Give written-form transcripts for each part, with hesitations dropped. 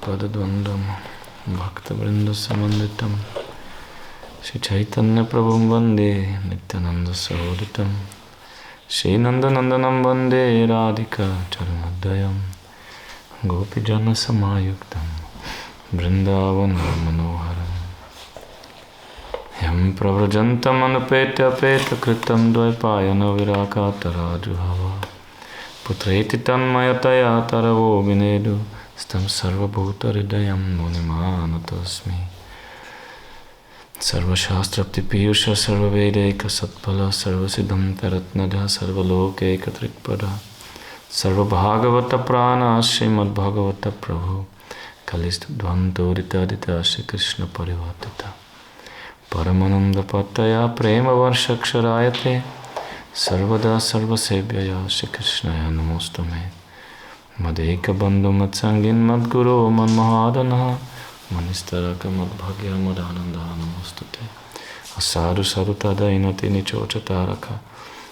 pada-dvandam bhakta-vrinda samanditam Shri Chaitanya Prabhum Vande Nityananda Sahoditam Shri Nandanandanam Vande Radhika Charanadayam Gopijana Samayuktam Vrindavanam Manoharam Yam Pravrajantam Anupetya Peta Kritam Dvaipayana Virakata Rajuhava Putreti Tanmayataya Taravo Vinedu Stam Sarvabhuta Hridayam Munimanatosmi Sarva Shastrapti Piyusha Sarva Vedeka Satpala Sarva Siddham Taratnaja Sarva Lokeka Trikpada Sarva Bhagavata Prana Srimad Bhagavata Prabhu Kalist Dvanto Ritadita Shri Krishna Parivatita Paramananda Pataya Prema Varshaksharayate Sarvada Sarva Sebhyaya Shri Krishnaya Namostame Madeka Bandhu Matsangin Madguru Manmahadana Manistaraka Madbhagya Madananda Namostate Asadu Sarutada Inati Nichochataraka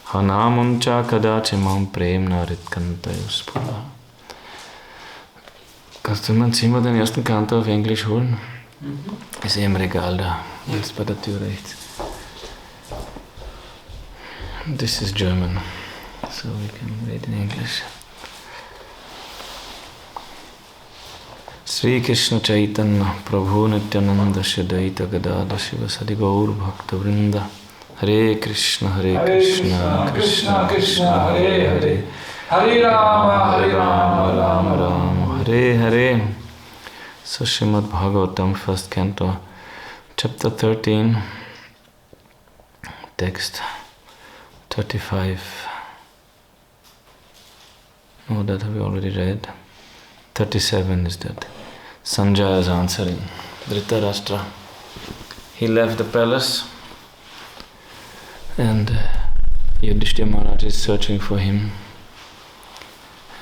Hanamuncha Kadachi Mam Prem Narit Kantayuspura. Kannst du mein Zimmer den ersten Kanto auf Englisch holen? Ist im Regal da, jetzt bei der Tür rechts. This is German, so we can read in English. Sri Krishna Chaitanya Prabhu Nityananda Shadaita Gadada Shiva Sadi Gaur Bhakta Vrinda Hare Krishna Krishna Krishna Hare Hare Hare Rama Rama Rama Hare Hare. So Srimad Bhagavatam, first canto, chapter 13, text 35. No, that have we already read. 37 is that. Sanjaya is answering Dhritarashtra. He left the palace and Yudhishthira Maharaj is searching for him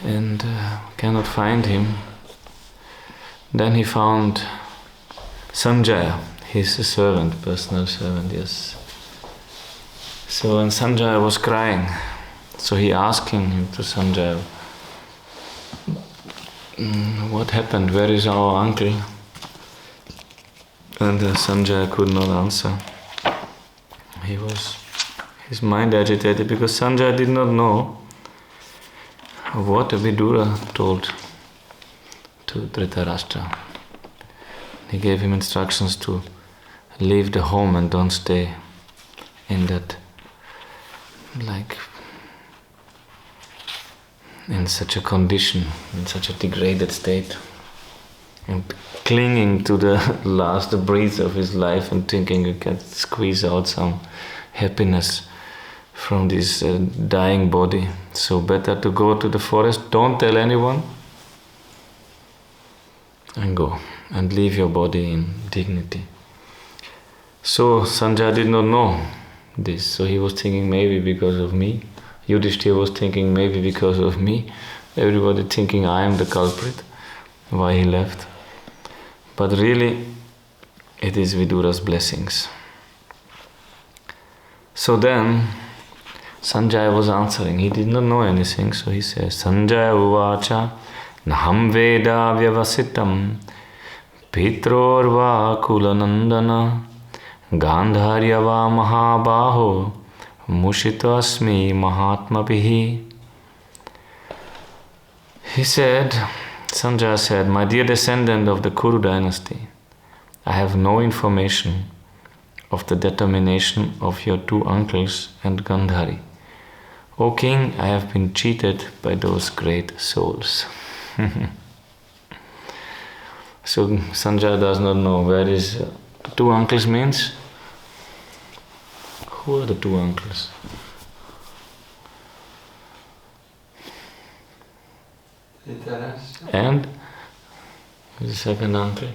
and cannot find him. Then he found Sanjaya, his servant, personal servant, yes. So when Sanjaya was crying, so he asking him to Sanjaya, what happened? Where is our uncle? And Sanjaya could not answer. His mind agitated because Sanjaya did not know what Vidura told to Dhritarashtra. He gave him instructions to leave the home and don't stay in that, like, in such a condition, in such a degraded state, and clinging to the last breath of his life and thinking you can squeeze out some happiness from this dying body. So better to go to the forest, don't tell anyone, and go and leave your body in dignity. So Sanjaya did not know this, so he was thinking maybe because of me. Yudhishthira was thinking maybe because of me. Everybody thinking I am the culprit, why he left. But really, it is Vidura's blessings. So then, Sanjaya was answering. He did not know anything, so he says, Sanjaya uvacha naham veda vyavasitam pitrorva kulanandana gandharya va mahabaho mushito asmi mahatma bihi. He said, Sanjaya said, my dear descendant of the Kuru dynasty, I have no information of the determination of your two uncles and Gandhari. O king, I have been cheated by those great souls. So Sanjaya does not know where is two uncles means. Who are the two uncles? And the second uncle?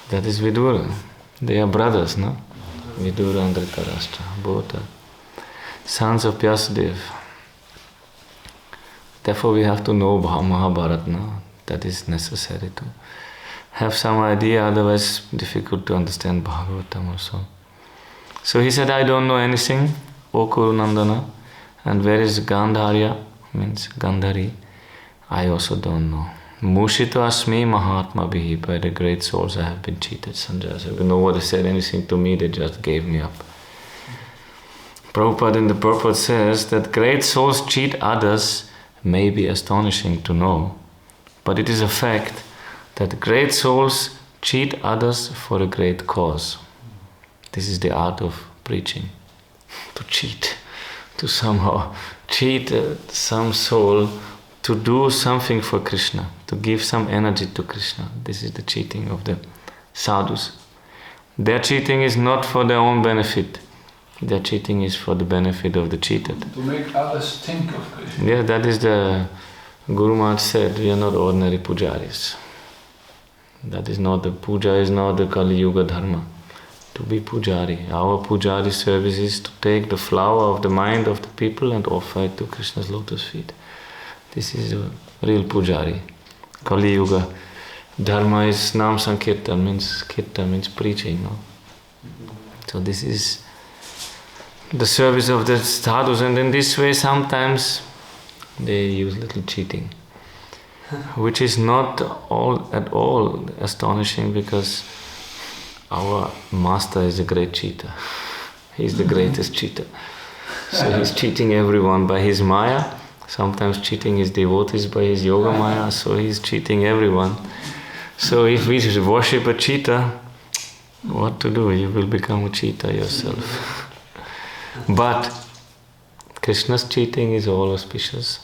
That is Vidura. They are brothers, no? Vidura and Dhritarashtra, both are sons of Vyasadeva. Therefore we have to know Mahabharata, no? That is necessary to have some idea, otherwise difficult to understand Bhagavatam also. So he said, I don't know anything, O Kurunandana, and where is Gandharya, means Gandhari, I also don't know. Mushito asmi mahatma bihi, by the great souls I have been cheated. Sanjaya said, nobody said anything to me, they just gave me up. Prabhupada in the purport says that great souls cheat others may be astonishing to know, but it is a fact that great souls cheat others for a great cause. This is the art of preaching. To cheat, to somehow cheat some soul to do something for Krishna, to give some energy to Krishna. This is the cheating of the sadhus. Their cheating is not for their own benefit. Their cheating is for the benefit of the cheated. To make others think of Krishna. Yeah, that is the Guru Maharaj said, we are not ordinary pujaris. That is not the puja, is not the Kali Yuga dharma. To be pujari. Our pujari service is to take the flower of the mind of the people and offer it to Krishna's lotus feet. This is a real pujari. Kali Yuga dharma is Nam Sankirtan, means preaching. No? So this is the service of the sadhus, and in this way sometimes they use little cheating, which is not at all astonishing, because our master is a great cheater. He is the greatest cheater. So he's cheating everyone by his maya, sometimes cheating his devotees by his yoga maya, so he's cheating everyone. So if we worship a cheater, what to do? You will become a cheater yourself. But Krishna's cheating is all auspicious.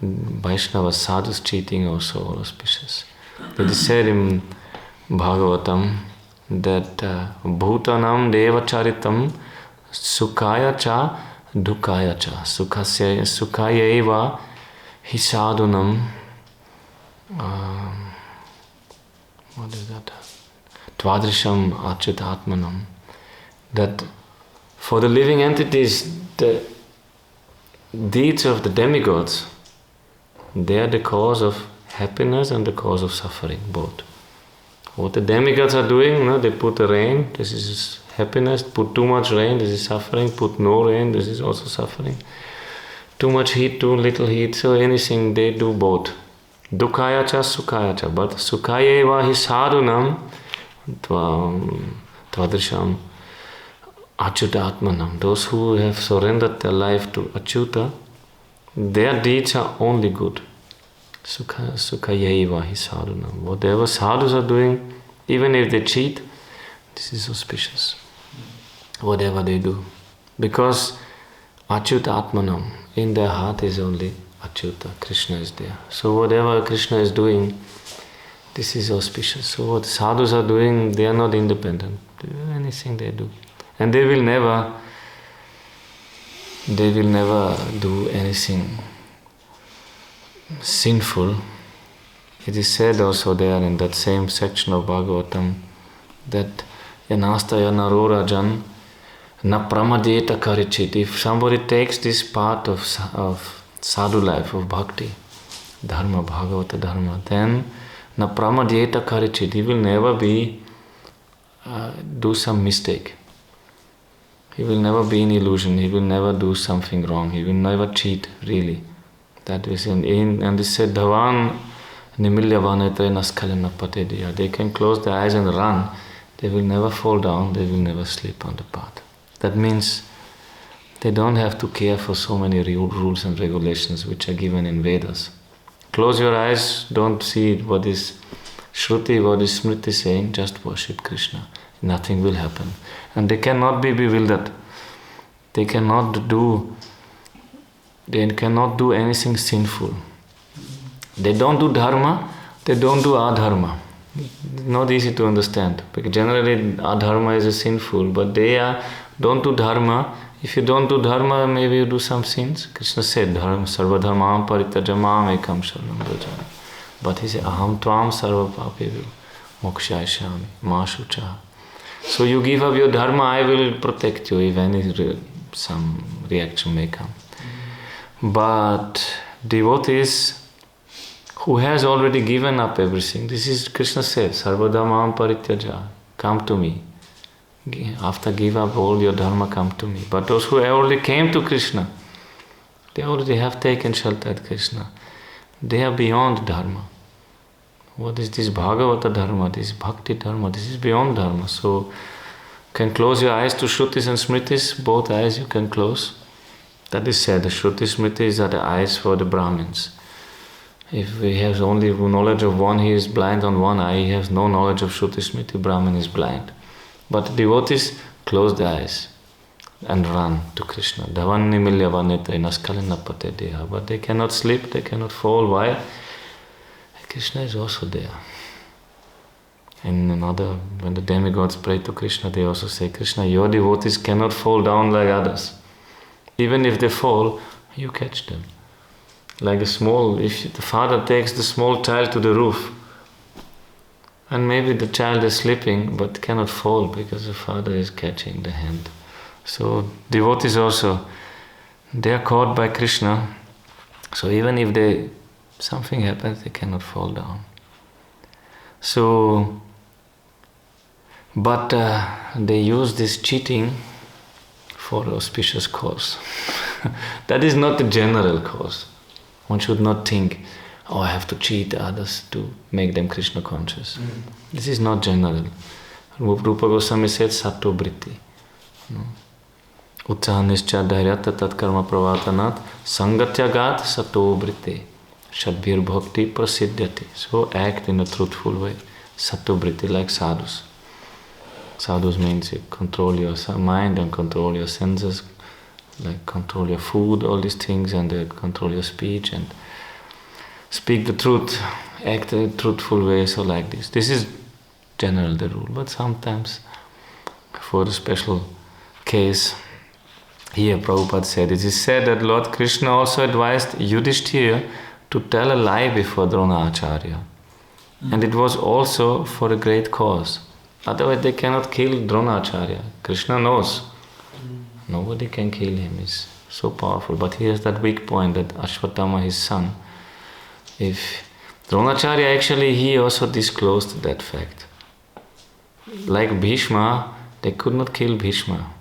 Vaishnava sadhu's cheating also all auspicious. It is said in Bhagavatam that bhutanam devacharitam sukhaya cha dukkaya cha sukhaya eva hi sadhunam what is that? Tvadrisham achyutatmanam. That for the living entities, the deeds of the demigods, they are the cause of happiness and the cause of suffering, both. What the demigods are doing, they put the rain, this is happiness. Put too much rain, this is suffering. Put no rain, this is also suffering. Too much heat, too little heat, so anything, they do both. Dukkaya cha, sukhaya cha. But sukhaya eva hi sadhunam tvadrisham achyutatmanam. Those who have surrendered their life to Achyuta, their deeds are only good. Sukhayeva hi sadhunam. Whatever sadhus are doing, even if they cheat, this is auspicious. Whatever they do. Because Achyutatmanam, in their heart is only Achyuta, Krishna is there. So whatever Krishna is doing, this is auspicious. So what sadhus are doing, they are not independent. They do anything they do. And they will never do anything sinful. It is said also there in that same section of Bhagavatam that yanastaya narorajan na pramadeta karichit. If somebody takes this part of sadhu life, of bhakti, dharma, bhagavata.dharma, then na pramadeta karichit. He will never do some mistake. He will never be in illusion. He will never do something wrong. He will never cheat, really. That is and they said, Dhavan nimilyavanete naskalena patediya. They can close their eyes and run. They will never fall down. They will never slip on the path. That means they don't have to care for so many rules and regulations which are given in Vedas. Close your eyes. Don't see what is Shruti, what is Smriti saying. Just worship Krishna. Nothing will happen. And they cannot be bewildered. They cannot do anything sinful. They don't do dharma, they don't do adharma. Not easy to understand. Because generally adharma is a sinful, but they don't do dharma. If you don't do dharma, maybe you do some sins. Krishna said, dharma sarva dharmam parityajamam ekam sharanam vrajami. But he said, aham tvam sarva papevu mokshayashyami ma shuchaha. So you give up your dharma, I will protect you if some reaction may come. But devotees who has already given up everything, this is Krishna said, sarva dharmam parityaja, come to me. After give up all your dharma, come to me. But those who already came to Krishna, they already have taken shelter at Krishna. They are beyond dharma. What is this bhagavata.dharma, this bhakti.dharma, this is beyond dharma. So, you can close your eyes to Shrutis and Smritis, both eyes you can close. That is said, the Shrutis Smritis are the eyes for the Brahmins. If he has only knowledge of one, he is blind on one eye, he has no knowledge of Shruti Smriti, Brahmin is blind. But devotees close the eyes and run to Krishna. Dhavanni milyavanete naskalina pate deha. But they cannot sleep, they cannot fall. Why? Krishna is also there. In another, when the demigods pray to Krishna, they also say, Krishna, your devotees cannot fall down like others. Even if they fall, you catch them. Like a small, if the father takes the small child to the roof, and maybe the child is sleeping but cannot fall because the father is catching the hand. So devotees also, they are caught by Krishna. So even if something happens, they cannot fall down. So, but they use this cheating for auspicious cause. That is not the general cause. One should not think, oh, I have to cheat others to make them Krishna conscious. This is not general. Rupa Goswami said sattva vritti. Utsaha nischa dhairyata tat karma pravatanat sangatya gat sattva vritti shadbhir bhakti prasiddhyati. So act in a truthful way. Sattva vritti, like sadhus. Sadhus means you control your mind and control your senses, like control your food, all these things, and control your speech and speak the truth, act in a truthful way, so like this. This is general the rule, but sometimes for a special case, here Prabhupada said, it is said that Lord Krishna also advised Yudhishthira to tell a lie before Dronacharya. And it was also for a great cause. Otherwise they cannot kill Dronacharya. Krishna knows. Nobody can kill him, he's so powerful. But he has that weak point that Ashwatthama, his son, if Dronacharya actually, he also disclosed that fact. Like Bhishma, they could not kill Bhishma.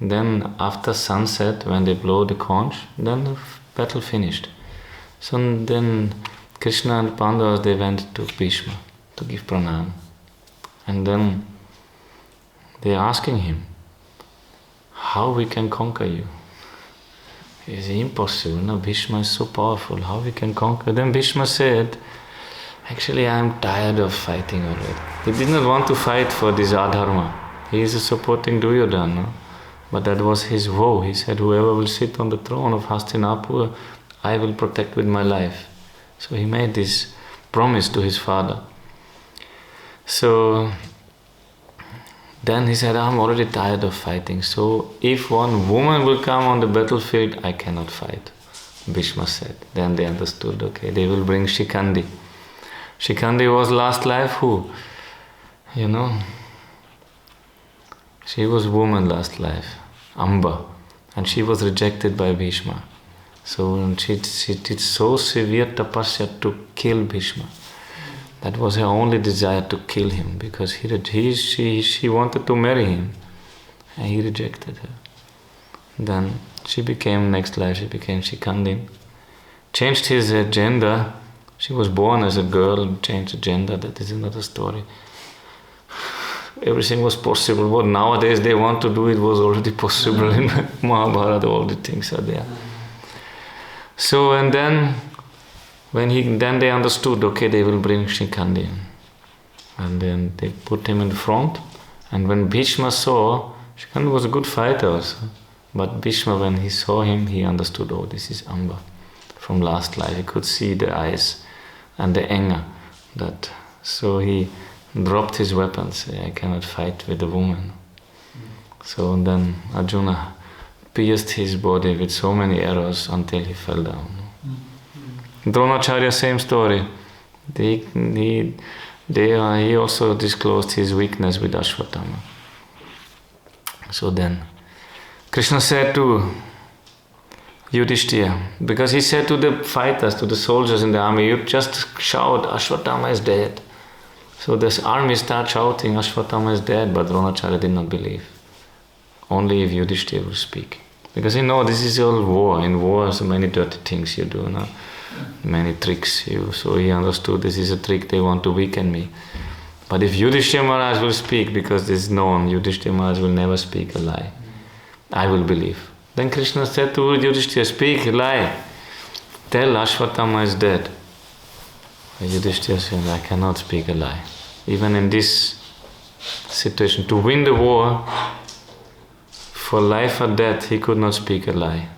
Then after sunset, when they blow the conch, then the battle finished. So then Krishna and Pandavas, they went to Bhishma to give pranam. And then they are asking him, how we can conquer you? It's impossible. No, Bhishma is so powerful. How we can conquer? Then Bhishma said, actually I am tired of fighting already. He did not want to fight for this adharma. He is supporting Duryodhana. No? But that was his vow. He said, whoever will sit on the throne of Hastinapur, I will protect with my life. So he made this promise to his father. So then he said, I'm already tired of fighting. So if one woman will come on the battlefield, I cannot fight. Bhishma said. Then they understood, okay, they will bring Shikandi. Shikandi was last life who? You know, she was woman last life, Amba. And she was rejected by Bhishma. So she did so severe tapasya to kill Bhishma. That was her only desire, to kill him, because she wanted to marry him and he rejected her. Then she became, next life she became Shikandi. Changed his gender. She was born as a girl, changed the gender, that is another story. Everything was possible. What nowadays they want to do, it was already possible in Mahabharata, all the things are there. So, and then then they understood, okay, they will bring Shikandi. And then they put him in the front. And when Bhishma saw, Shikandi was a good fighter also. But Bhishma, when he saw him, he understood, oh, this is Amba. From last life, he could see the eyes and the anger. So he dropped his weapons. I cannot fight with a woman. So then Arjuna pierced his body with so many arrows until he fell down. Dronacharya, same story. He also disclosed his weakness with Ashwatthama. So then Krishna said to Yudhishthira, because he said to the fighters, to the soldiers in the army, you just shout, Ashwatthama is dead. So this army started shouting, Ashwatthama is dead, but Dronacharya did not believe. Only if Yudhishthira will speak. Because this is all war. In war, so many dirty things you do. No? many tricks. So he understood this is a trick, they want to weaken me. But if Yudhishthira Maharaj will speak, because this is known, Yudhishthira Maharaj will never speak a lie, I will believe. Then Krishna said to Yudhishthira, speak a lie. Tell Ashwatthama is dead. Yudhishthira said, I cannot speak a lie. Even in this situation, to win the war, for life or death, he could not speak a lie.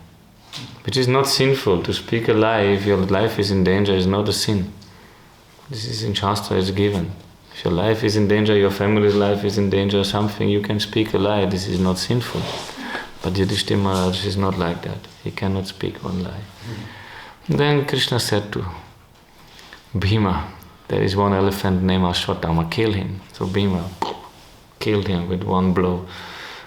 Which is not sinful. To speak a lie if your life is in danger is not a sin. This is in Shastra, it's given. If your life is in danger, your family's life is in danger, something, you can speak a lie. This is not sinful. But Yudhishthira Maharaj is not like that. He cannot speak one lie. Then Krishna said to Bhima, there is one elephant named Ashwatthama, kill him. So Bhima killed him with one blow.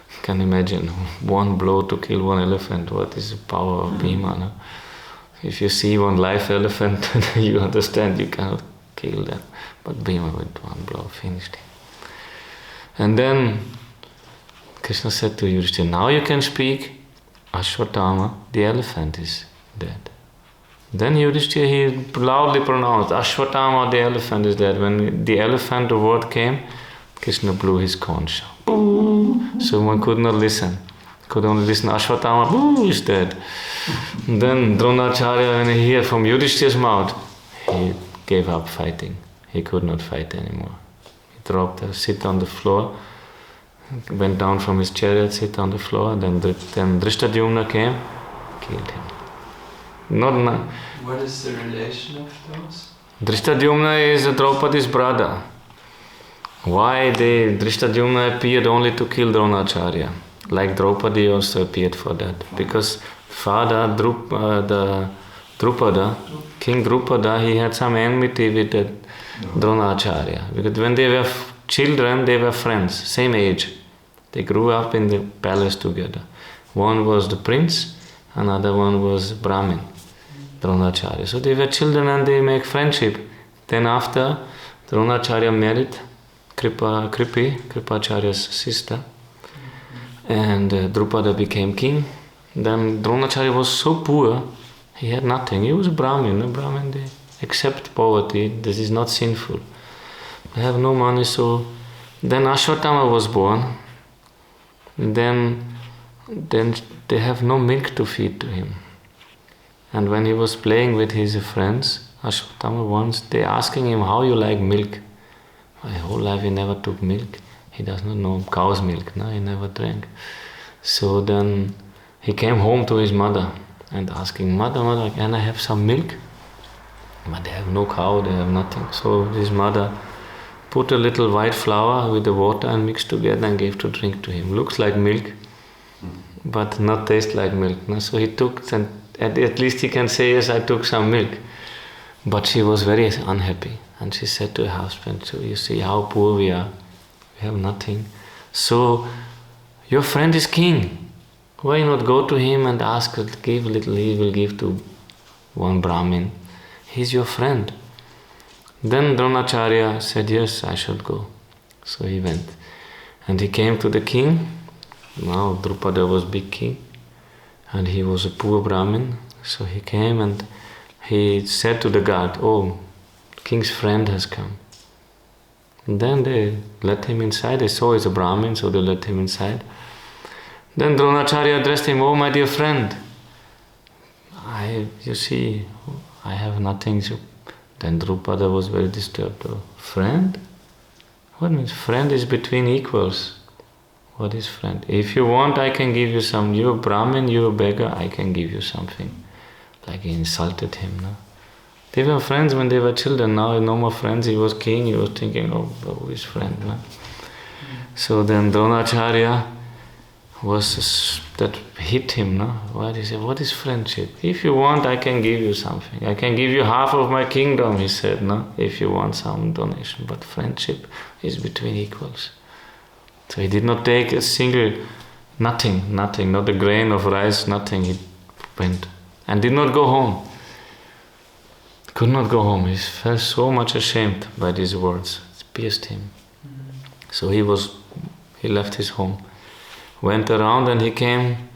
You can imagine, one blow to kill one elephant. What is the power of Bhima? No? If you see one live elephant, you understand you cannot kill them. But Bhima with one blow finished him. And then Krishna said to Yudhishthira, now you can speak, Ashwatthama, the elephant is dead. Then Yudhishthira, he loudly pronounced, Ashwatthama, the elephant is dead. When the elephant, the word came, Krishna blew his conch. So one could not listen. Could only listen, Ashwatthama, is dead. Then Dronacharya, when he heard from Yudhishthira's mouth, he gave up fighting. He could not fight anymore. He dropped, sit on the floor, went down from his chariot, sit on the floor, then Drishtadyumna came, killed him. What is the relation of those? Drishtadyumna is Draupadi's brother. Why Drishtadyumna appeared only to kill Dronacharya? Like Draupadi also appeared for that. Because father, Drupada, King Drupada, he had some enmity with Dronacharya. Because when they were children, they were friends, same age. They grew up in the palace together. One was the prince, another one was Brahmin, Dronacharya. So they were children and they make friendship. Then after, Dronacharya married Kripacharya's sister, and Drupada became king. Then Dronacharya was so poor, he had nothing. He was a Brahmin. A Brahmin, they accept poverty. This is not sinful. They have no money, so then Ashwatthama was born. Then they have no milk to feed to him. And when he was playing with his friends, Ashwatthama once, they asking him, how you like milk? My whole life he never took milk. He does not know cow's milk, no? He never drank. So then he came home to his mother and asking, Mother, can I have some milk? But they have no cow, they have nothing. So his mother put a little white flour with the water and mixed together and gave to drink to him. Looks like milk, but not taste like milk. No? So he took, and at least he can say, yes, I took some milk. But she was very unhappy. And she said to her husband, so you see how poor we are. We have nothing. So your friend is king. Why not go to him and ask, give a little, he will give to one Brahmin. He's your friend. Then Dronacharya said, yes, I should go. So he went. And he came to the king. Now Drupada was big king. And he was a poor Brahmin. So he came and he said to the guard, oh, king's friend has come. And then they let him inside. They saw he's a Brahmin, so they let him inside. Then Dronacharya addressed him, oh, my dear friend, you see, I have nothing. Then Drupada was very disturbed. Oh, friend? What means friend is between equals? What is friend? If you want, I can give you some. You're a Brahmin, you're a beggar, I can give you something. Like he insulted him, no? They were friends when they were children, now no more friends. He was king, he was thinking, oh, who is friend, no? So then Dronacharya that hit him, no? Why he said, what is friendship? If you want, I can give you something. I can give you half of my kingdom, he said, no? If you want some donation. But friendship is between equals. So he did not take a single, nothing, not a grain of rice, nothing. He went and did not go home. Could not go home. He felt so much ashamed by these words. It pierced him. So he left his home, went around and he came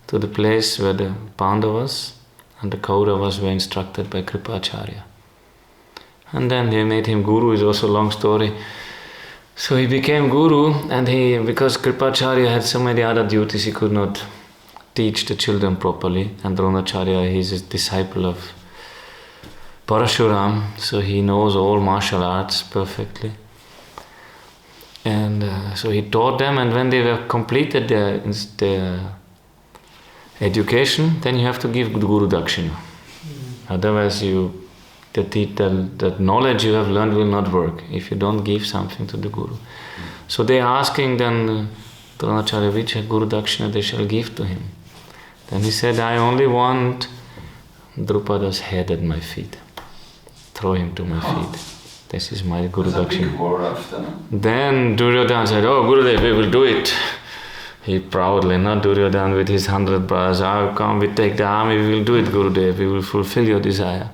to the place where the Pandavas and the Kauravas were instructed by Kripacharya. And then they made him guru, is also a long story. So he became guru, and because Kripacharya had so many other duties, he could not teach the children properly. And Dronacharya, he's a disciple of Parashuram, so he knows all martial arts perfectly. And so he taught them, and when they were completed their education, then you have to give Guru Dakshina. Otherwise the knowledge you have learned will not work if you don't give something to the Guru. So they are asking then Dronacharya which Guru Dakshina they shall give to him. Then he said, I only want Drupada's head at my feet. Throw him to my feet. This is my Guru Dakshina. Then Duryodhana said, oh Gurudev, we will do it. He proudly, not Duryodhana with his 100 brothers, come, we take the army, we will do it Gurudev, we will fulfill your desire.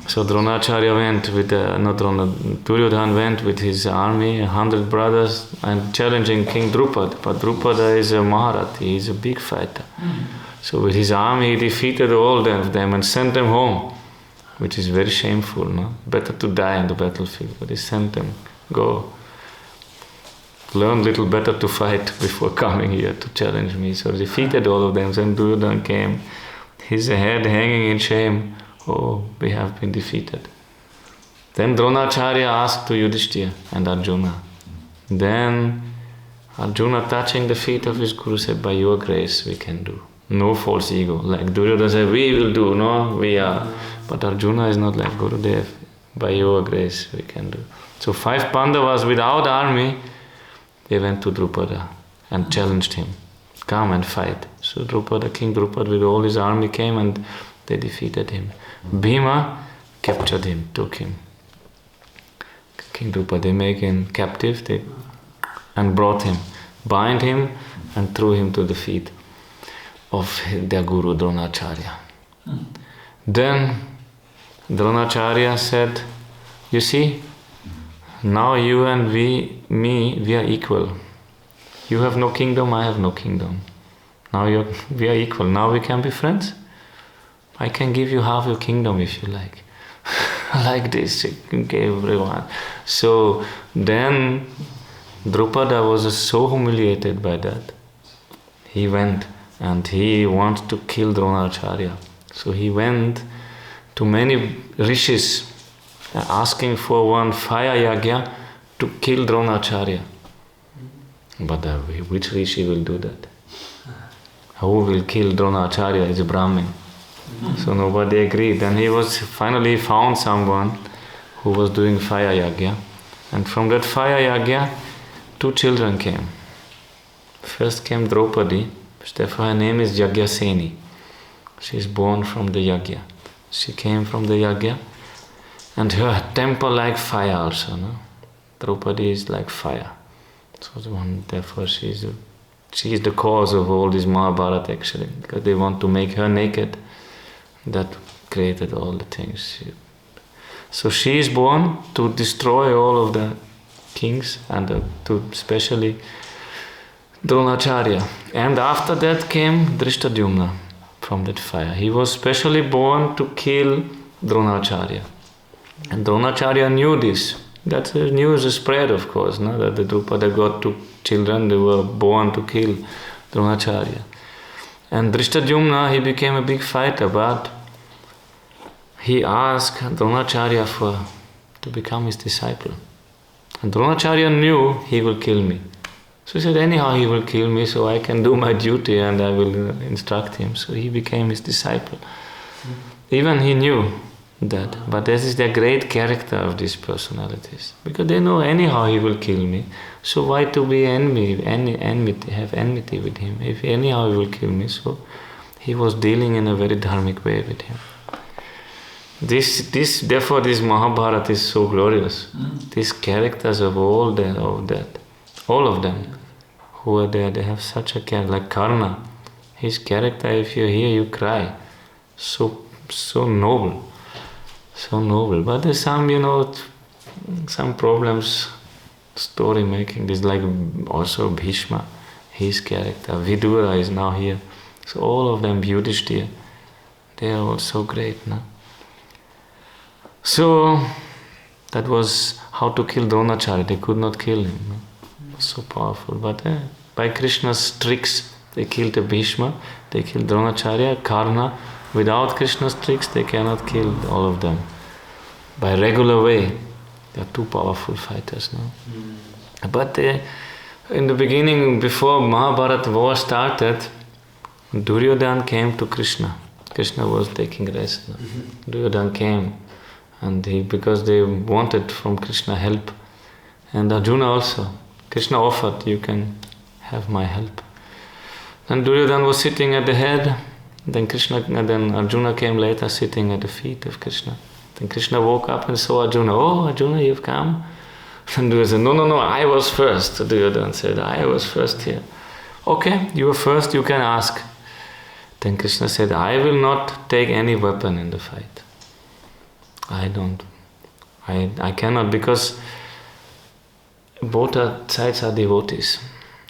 So Dronacharya went with, Duryodhana went with his army, 100 brothers, and challenging King Drupada. But Drupada is a Maharathi, he is a big fighter. So with his army he defeated all of them and sent them home, which is very shameful, no? Better to die in the battlefield, but he sent them, go. Learn little better to fight before coming here to challenge me. So defeated all of them. Then Duryodhana came, his head hanging in shame. Oh, we have been defeated. Then Dronacharya asked to Yudhishthira and Arjuna. Then Arjuna, touching the feet of his Guru, said, by your grace we can do. No false ego. Like Duryodhana said, we will do, no, we are. But Arjuna is not like Gurudev. By your grace we can do. So 5 Pandavas without army, they went to Drupada and challenged him. Come and fight. So Drupada, King Drupada with all his army came and they defeated him. Bhima captured him, took him. King Drupada, they make him captive and brought him, bind him and threw him to the feet of their guru Dronacharya. Then Dronacharya said, you see, now you and we are equal. You have no kingdom, I have no kingdom. Now we are equal. Now we can be friends. I can give you half your kingdom if you like. Like this, you can give everyone. So then Drupada was so humiliated by that. He went and he wanted to kill Dronacharya. So he went to many rishis asking for one fire yagya to kill Dronacharya. But which rishi will do that? Who will kill Dronacharya is a Brahmin. So nobody agreed. And he finally found someone who was doing fire yagya. And from that fire yagya, 2 children came. First came Draupadi, therefore her name is Yagyaseni. She is born from the yagya. She came from the yagya. And her temper like fire also, no? Draupadi is like fire. So therefore she is the cause of all this Mahabharata actually, because they want to make her naked. That created all the things. So she is born to destroy all of the kings and to especially Dronacharya. And after that came Drishtadyumna from that fire. He was specially born to kill Dronacharya. And Dronacharya knew this. That news spread, of course, no? That the Drupada got 2 children, they were born to kill Dronacharya. And Drishtadyumna, he became a big fighter, but he asked Dronacharya to become his disciple. And Dronacharya knew he will kill me. So he said, anyhow he will kill me, so I can do my duty and I will instruct him. So he became his disciple. Even he knew that. But this is the great character of these personalities. Because they know anyhow he will kill me. So why to be have enmity with him? If anyhow he will kill me, so he was dealing in a very dharmic way with him. Therefore this Mahabharata is so glorious. These characters of all of them who are there, they have such a character, like Karna. His character, if you hear, you cry. So noble. So noble. But there's some problems, story making. There's like also Bhishma, his character. Vidura is now here. So all of them, Yudhishthira, They are all so great, no? So, that was how to kill Dronacharya. They could not kill him. No? So powerful. But by Krishna's tricks, they killed the Bhishma, they killed Dronacharya, Karna. Without Krishna's tricks, they cannot kill all of them. By regular way, they are too powerful fighters. No? But in the beginning, before Mahabharata war started, Duryodhana came to Krishna. Krishna was taking rest. No? Duryodhana came, and because they wanted from Krishna help. And Arjuna also. Krishna offered, you can have my help. Then Duryodhana was sitting at the head. Then Arjuna came later, sitting at the feet of Krishna. Then Krishna woke up and saw Arjuna. Oh, Arjuna, you've come? And Duryodhana said, no, I was first. Duryodhana said, I was first here. Okay, you were first, you can ask. Then Krishna said, I will not take any weapon in the fight. I cannot, because both sides are devotees.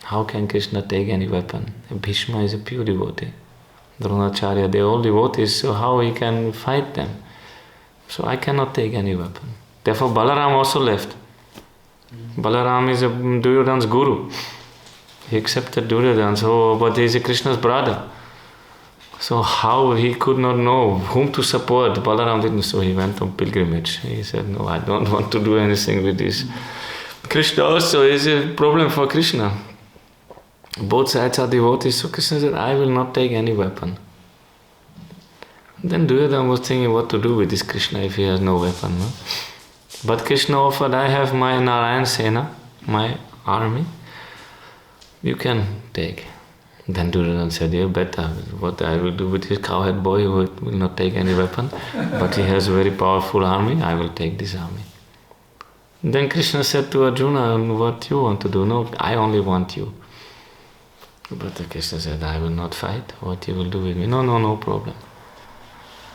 How can Krishna take any weapon? Bhishma is a pure devotee. Dronacharya, they are all devotees, so how he can fight them? So I cannot take any weapon. Therefore Balaram also left. Balaram is Duryodhana's guru. He accepted Duryodhana, but he is Krishna's brother. So how he could not know whom to support? Balaram didn't, so he went on pilgrimage. He said, no, I don't want to do anything with this. Krishna also is a problem for Krishna. Both sides are devotees, so Krishna said, I will not take any weapon. Then Duryodhana was thinking what to do with this Krishna if he has no weapon. No? But Krishna offered, I have my Narayan Sena, my army. You can take. Then Duryodhana said, yeah, better. What I will do with this cowhead boy who will not take any weapon, but he has a very powerful army, I will take this army. Then Krishna said to Arjuna, what you want to do? No, I only want you. But Krishna said, I will not fight. What you will do with me? No problem.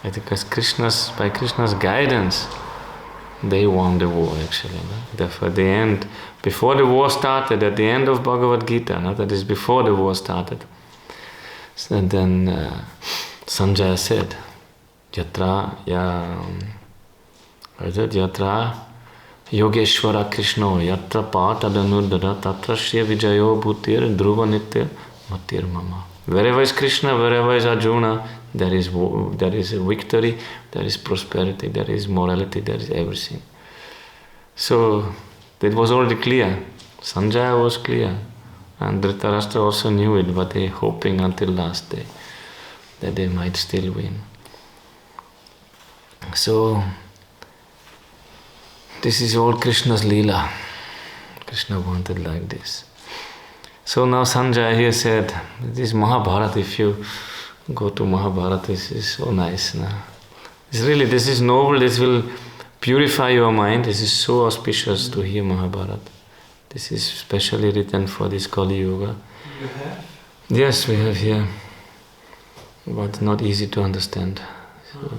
Because by Krishna's guidance, they won the war actually. No? Therefore, at the end, before the war started, at the end of Bhagavad Gita, no? That is before the war started, so then Sanjaya said, Yatra Yogeshwara Krishna Yatra Patadanurdara Tatra Shri Vijayo Bhutir Dhruva Nitya Matir Mama. Wherever is Krishna, wherever is Arjuna, there is a victory, there is prosperity, there is morality, there is everything. So it was already clear. Sanjaya was clear. And Dhritarashtra also knew it, but they hoping until last day that they might still win. So this is all Krishna's Leela. Krishna wanted like this. So now Sanjaya here said, this Mahabharata, if you go to Mahabharata, this is so nice. No? This is noble, this will purify your mind. This is so auspicious to hear Mahabharata. This is specially written for this Kali Yuga. You have? Yes, we have here. But not easy to understand. So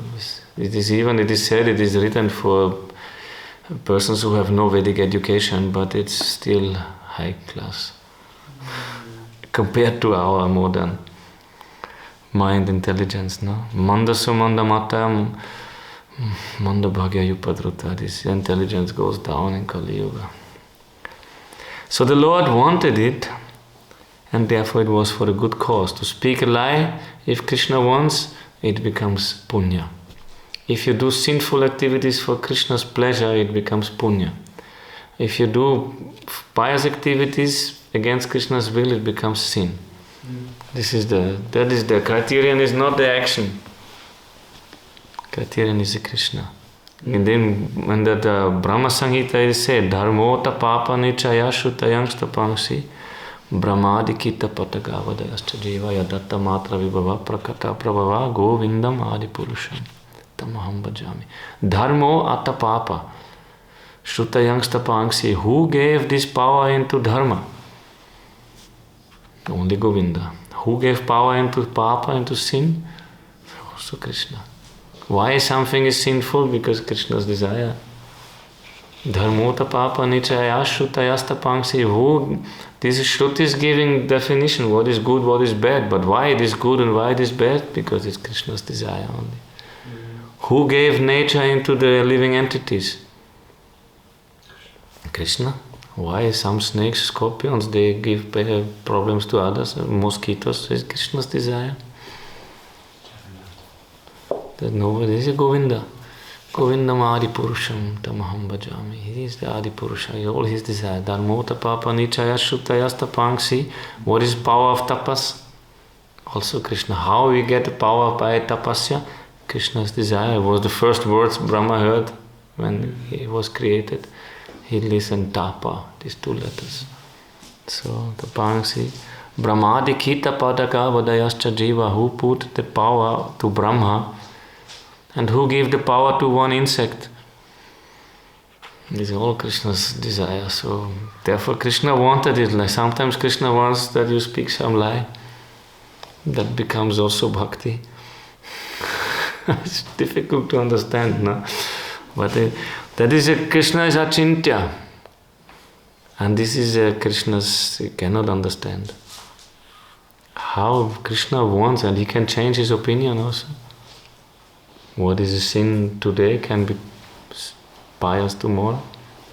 it is said it is written for persons who have no Vedic education, but it's still high class compared to our modern mind intelligence. No? Manda sumanda mata manda bhagya yupadruta. This intelligence goes down in Kali Yuga. So the Lord wanted it, and therefore it was for a good cause. To speak a lie, if Krishna wants, it becomes punya. If you do sinful activities for Krishna's pleasure, it becomes punya. If you do pious activities against Krishna's will, it becomes sin. That is the criterion, is not the action. Criterion is the Krishna. And then when that Brahma Samhita is said, Dharmota papa nichaya shutayangsta pangsi brahmadi kita patagavadayascha jiva yadatta matra vibhava prakata prabhava govindam adipurusham tamaham bhajami. Dharmo atta papa shutayangsta pangsi. Who gave this power into dharma? Only Govinda. Who gave power into papa, into sin? Also Krishna. Why something is sinful? Because Krishna's desire. Dharmota papa nichaya shrutayasta pangsi. Who? This Shruti is giving definition, what is good, what is bad. But why it is good and why it is bad? Because it's Krishna's desire only. Who gave nature into the living entities? Krishna. Why some snakes, scorpions, they give problems to others? Mosquitoes is Krishna's desire. There's nobody. This is Govinda. Govindam Adi Purusham Tamaham Bhajami. He is the Adi Purusha. All his desire. Dharmota Papa Nichaya Shrutayasta Pangsi. What is power of tapas? Also Krishna. How we get the power by tapasya? Krishna's desire was the first words Brahma heard when he was created. He listened tapa, these two letters. So the Pangsi. Brahmadi Kita Padaka Vadayascha Jiva. Who put the power to Brahma? And who gave the power to one insect? This is all Krishna's desire. So therefore Krishna wanted it. Like sometimes Krishna wants that you speak some lie. That becomes also bhakti. It's difficult to understand, no? But that is Krishna is achintya. And this is Krishna's, you cannot understand. How Krishna wants, and he can change his opinion also. What is a sin today can be pious tomorrow,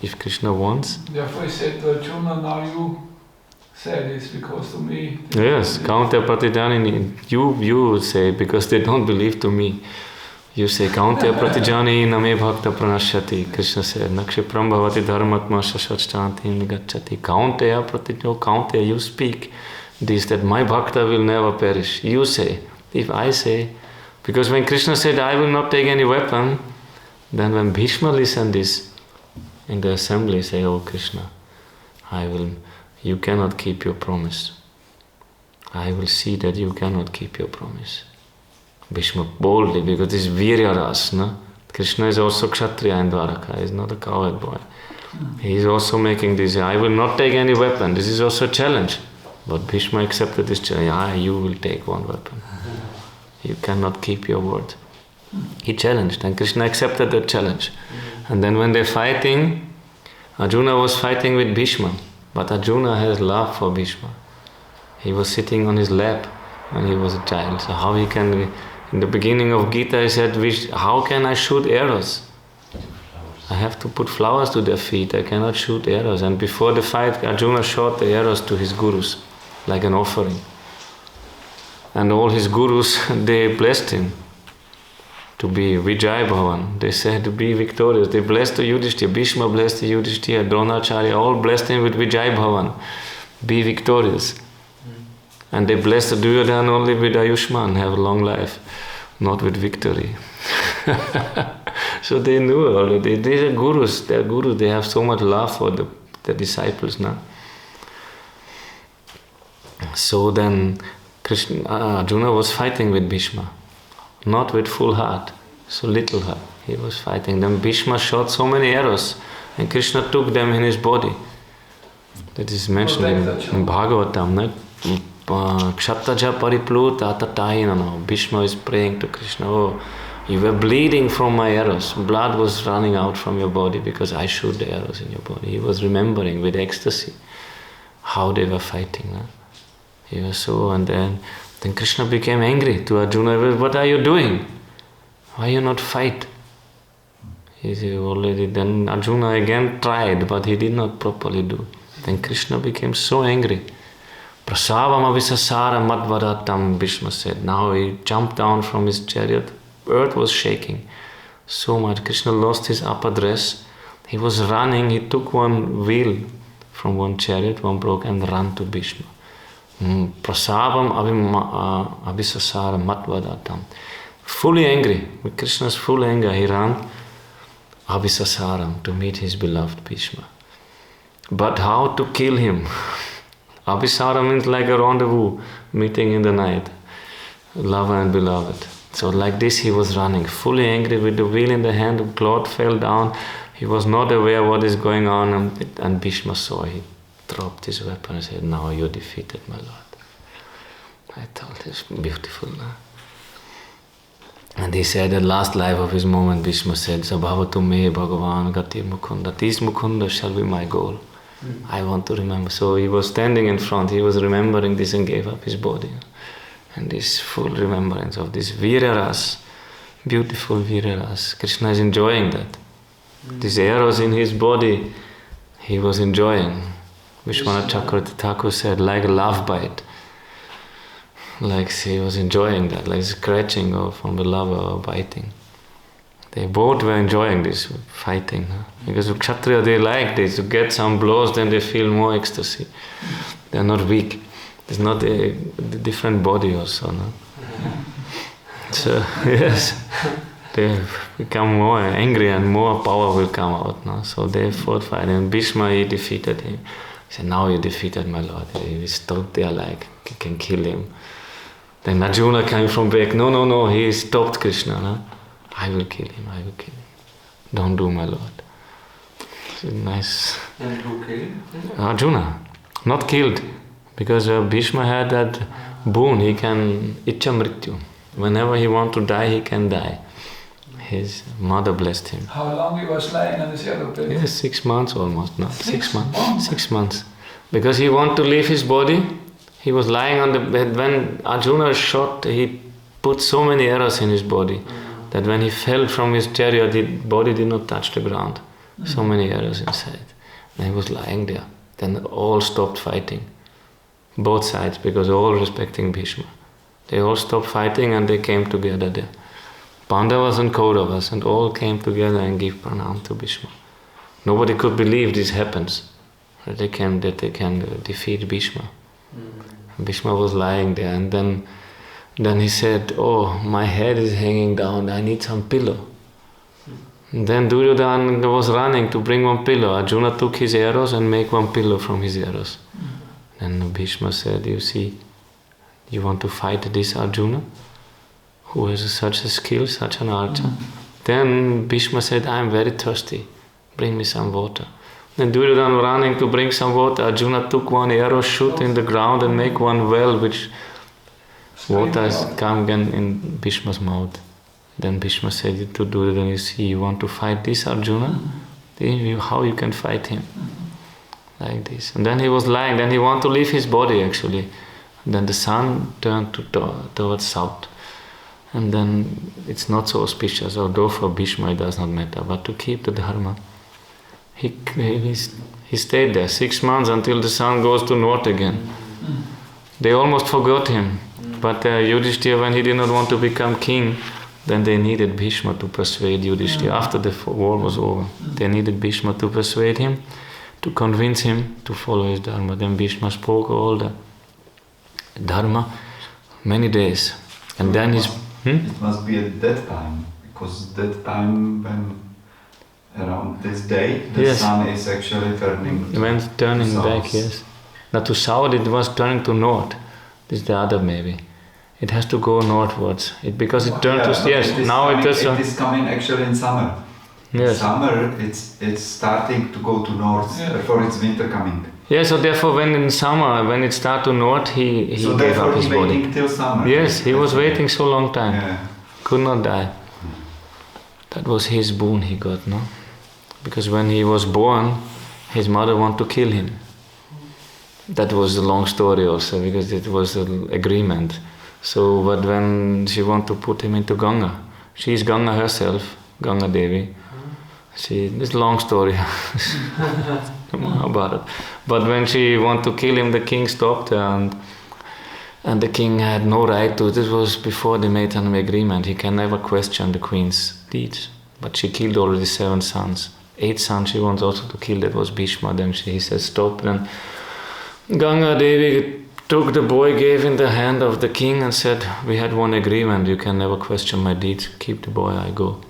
if Krishna wants. Therefore I said to Arjuna, now you say this because to me... Yes, Kaunteya Pratijani, you say, because they don't believe to me. You say, Kaunteya Pratijani name bhakta pranashyati. Krishna said, Nakshipram bhavati dharmatma shashachanti nigacchati. Kaunteya Pratijani, Kaunteya, you speak this, that my bhakta will never perish. You say, if I say, because when Krishna said, I will not take any weapon, then when Bhishma listened this in the assembly, say, oh Krishna, you cannot keep your promise. I will see that you cannot keep your promise. Bhishma boldly, because this is Virya Ras, no? Krishna is also Kshatriya in Dwaraka, he is not a cowherd boy. He is also making this, I will not take any weapon, this is also a challenge. But Bhishma accepted this challenge, you will take one weapon. You cannot keep your word. He challenged, and Krishna accepted that challenge. And then when they're fighting, Arjuna was fighting with Bhishma, but Arjuna has love for Bhishma. He was sitting on his lap when he was a child. So how he can, in the beginning of Gita he said, how can I shoot arrows? I have to put flowers to their feet, I cannot shoot arrows. And before the fight, Arjuna shot the arrows to his gurus, like an offering. And all his gurus, they blessed him to be Vijay Bhavan. They said to be victorious. They blessed the Yudhishthira. Bhishma blessed the Yudhishthira. Dronacharya all blessed him with Vijay Bhavan. Be victorious. And they blessed the Duryodhana only with Ayushman, have a long life, not with victory. So they knew already. These are gurus. They are gurus. They have so much love for the disciples now. So then Arjuna was fighting with Bhishma, not with full heart, so little heart. He was fighting. Then Bhishma shot so many arrows, and Krishna took them in his body. That is mentioned in Bhagavatam. Kshatraja paripluta tatayina. Bhishma is praying to Krishna, oh, you were bleeding from my arrows. Blood was running out from your body because I shoot the arrows in your body. He was remembering with ecstasy how they were fighting. He was so, and then Krishna became angry to Arjuna. What are you doing? Why you not fight? He said already. Then Arjuna again tried, but he did not properly do. Then Krishna became so angry. Prasavam avisasara madvaratam, Bhishma said. Now he jumped down from his chariot. Earth was shaking so much. Krishna lost his upper dress. He was running. He took one wheel from one chariot, one broke, and ran to Bhishma. Prasavam abhisasara matvadatam. Fully angry, with Krishna's full anger, he ran abhisasaram to meet his beloved Bhishma. But how to kill him? Abhisara means like a rendezvous, meeting in the night, lover and beloved. So like this he was running, fully angry, with the wheel in the hand, the cloth fell down. He was not aware what is going on, and Bhishma saw. He dropped his weapon and said, now you defeated my lord. I thought it's beautiful. And he said the last life of his moment, Bhishma said, Sabhavatu me Bhagavan Gati Mukunda. This Mukunda shall be my goal. I want to remember. So he was standing in front, he was remembering this and gave up his body. And this full remembrance of this Viraras, beautiful Viraras. Krishna is enjoying that. These arrows in his body, he was enjoying. Vishwanath Chakravarti Thakur said, like a love bite. Like he was enjoying that, like scratching from the lover or biting. They both were enjoying this fighting. Because Kshatriya, they like this. To get some blows, then they feel more ecstasy. They are not weak. It's not a different body also. No? So, yes. They become more angry and more power will come out. No? So they fought fight. And Bhishma, he defeated him. He said, now you defeated my lord. He stood there like, you can kill him. Then Arjuna came from back. No, he stopped Krishna. No? I will kill him. Don't do, my lord. It's nice. And who killed him? Arjuna. Not killed. Because Bhishma had that boon. He can Ichcha Mrityu. Whenever he wants to die, he can die. His mother blessed him. How long he was lying on the shadow pit? Yes, 6 months almost. No, 6 months. 6 months. Because he wanted to leave his body. He was lying on the bed. When Arjuna shot, he put so many arrows in his body that when he fell from his chariot, the body did not touch the ground. So many arrows inside. And he was lying there. Then all stopped fighting. Both sides, because all respecting Bhishma. They all stopped fighting and they came together there. Pandavas and Kauravas and all came together and gave pranam to Bhishma. Nobody could believe this happens. That they can defeat Bhishma. Bhishma was lying there, and then he said, oh, my head is hanging down, I need some pillow. And then Duryodhana was running to bring one pillow. Arjuna took his arrows and make one pillow from his arrows. And Bhishma said, you see, you want to fight this Arjuna, who has such a skill, such an archer? Then Bhishma said, I am very thirsty, bring me some water. Then Duryodhana running to bring some water. Arjuna took one arrow, shoot in the ground and make one well, which water has come again in Bhishma's mouth. Then Bhishma said to Duryodhana, you see, you want to fight this Arjuna? How you can fight him? Like this. And then he was lying, then he wanted to leave his body actually. Then the sun turned towards south. And then it's not so auspicious, although for Bhishma it does not matter, but to keep the dharma. He stayed there 6 months until the sun goes to north again. They almost forgot him. But Yudhishthira, when he did not want to become king, then they needed Bhishma to persuade Yudhishthira. After the war was over, they needed Bhishma to persuade him, to convince him to follow his dharma. Then Bhishma spoke all the dharma many days. And then his... It must be at that time, because that time when around this day the sun is actually turning to back, yes. Now to south it was turning to north. This is the other maybe. It has to go northwards. Because it turned to... Yes, now it is... It is coming actually in summer. Yes. In summer it's starting to go to north, therefore it's winter coming. Yeah, so therefore when in summer, when it started to north, he gave up his body. So waiting till summer. Yes, he was waiting so long time. Yeah. Could not die. That was his boon he got, no? Because when he was born, his mother wanted to kill him. That was a long story also, because it was an agreement. So, but when she wanted to put him into Ganga, she is Ganga herself, Ganga Devi. This is a long story. About it. But when she wanted to kill him, the king stopped her, and the king had no right to. This was before they made an agreement. He can never question the queen's deeds. But she killed already 7 sons. 8 sons she wants also to kill. That was Bhishma. Then he said stop. Then Ganga Devi took the boy, gave in the hand of the king, and said, we had one agreement. You can never question my deeds. Keep the boy. I go.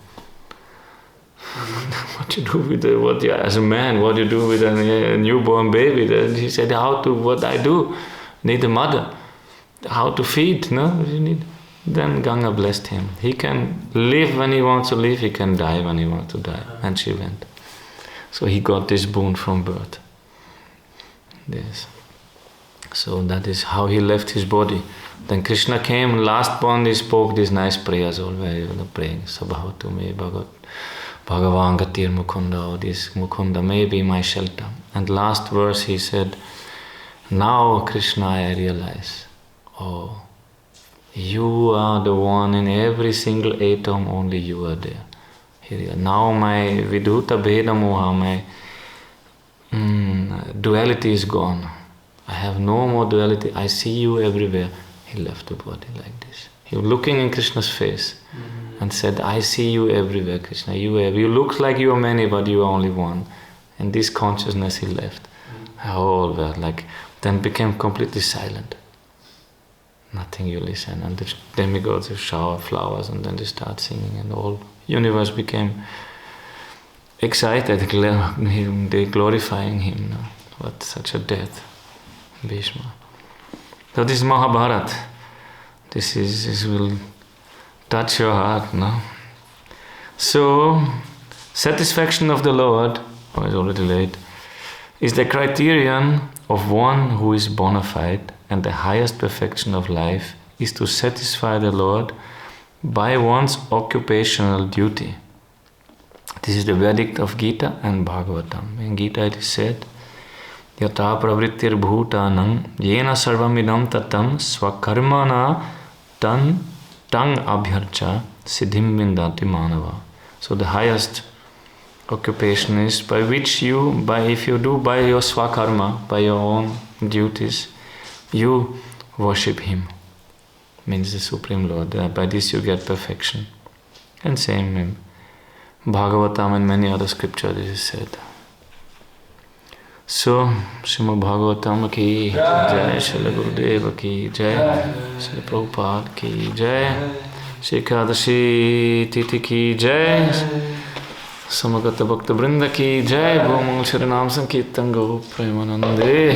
What you do with as a man, what you do with a newborn baby? Then he said, what I do? Need a mother. How to feed, no? You need. Then Ganga blessed him. He can live when he wants to live, he can die when he wants to die. And she went. So he got this boon from birth. Yes. So that is how he left his body. Then Krishna came, last one he spoke these nice prayers, all very praying. Sabhavatu me Bhagavan Gatir Mukunda, or this Mukunda may be my shelter. And last verse he said, now Krishna I realize, oh, you are the one in every single atom, only you are there. Here, now my Vidhuta Bheda Moha, my duality is gone. I have no more duality. I see you everywhere. He left the body like this. He was looking in Krishna's face and said, I see you everywhere, Krishna. You look like you are many, but you are only one. And this consciousness he left. All that, like, then became completely silent. Nothing you listen. And the demigods shower flowers and then they start singing and the whole universe became excited, they glorifying him. No? What such a death. Bhishma. So this is Mahabharata. This will touch your heart, no? So, satisfaction of the Lord, it's already late, is the criterion of one who is bona fide, and the highest perfection of life is to satisfy the Lord by one's occupational duty. This is the verdict of Gita and Bhagavatam. In Gita it is said, Yata pravrittir bhutanam yena sarvamidam tatam swakarmana tang abhyarcha siddhim vindati manava. So the highest occupation is by which if you do by your swakarma, by your own duties, you worship him. Means the Supreme Lord. By this you get perfection. And same in Bhagavatam and many other scriptures this is said. So, Srimad Bhagavatam ki jai, Srila Gurudeva ki jai, Srila Prabhupada ki jai, Shri Ekadashi Titi ki jai, Samagata Bhakta Brinda ki jai, Bhumang Shri Nam Sankirtan Gourpremanande.